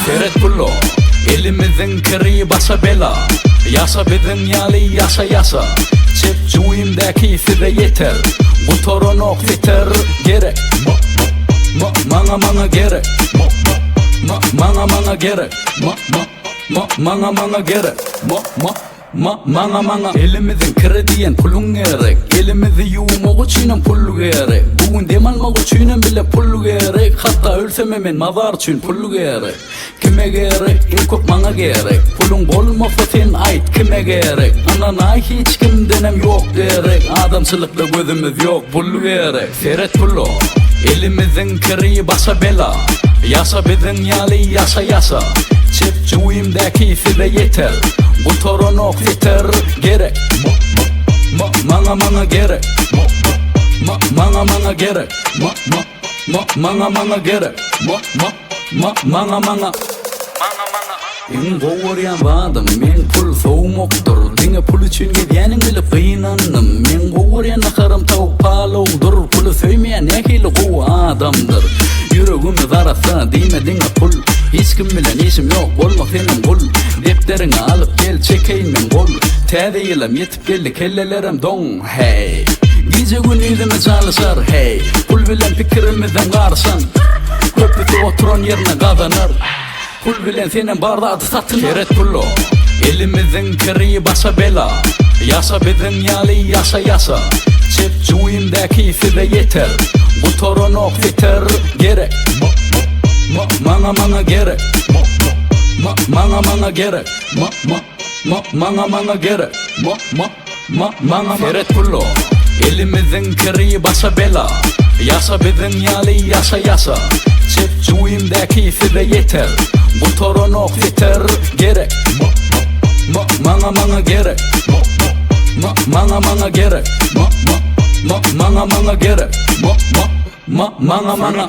Seyret pullo elimizin kiri basa bela. Yasa bizim yali yasa yasa. Çepçuğumdaki size yeter. Bu torunok yeter gerek. Mana gerek. Mana gerek. Mana gerek. Mana elimizin krediyen pulun gerek. Elimizi yuğumu çiğnem pullu gerek. Bugün demalma çiğnem bile pullu gerek. Hatta ölsem hemen mazar çiğn pullu gerek. Kime gerek? İlkok mana gerek. Pulun bolmasa sen ait kime gerek? Anana hiç kimdenem yok gerek. Adamçılıkla gözümüz yok pullu gerek. Seyret pullo elimizin kiri basa bela. Yasa bizim yali yasa yasa. Çepçuğumdaki size yeter. Bu torunok yeter gerek. Mana gerek. Mana gerek. Mana gerek. Mana en go'ryan vadım men pul soğumoktur. Dine pul için gidenin bile kıynanım. Men go'ryan akarım tavuk palovdur. Pulu söymeyen ehil go'u adamdır. Yüreğimi zarasa değmedin pul. Hiç kim bilen işim yok olmak senin kul. Defterini alıp gel çekeyim ben kol. Tedeyilim yetip geldi kellelerim don hey. Gece gün yüzüme çalışır hey. Pul bilen fikrimizden karşın. Köprüde oturan yerine kazanır. Pul bilen senin bardağı satın. Seyret pullo elimizin kiri basa bela. Yasa bizim yali yasa yasa. Çepçuğumdaki size yeter. Bu torunok yeter gerek. Mana gerek. Mana gerek. Mana gerek. Seyret pullo elimizin kiri basa bela. Yasa bizim yali yasa yasa. Çepçuğumdaki size yeter. Bu torunok yeter gerek. Mana gerek. Mana gerek. Mana gerek. Mana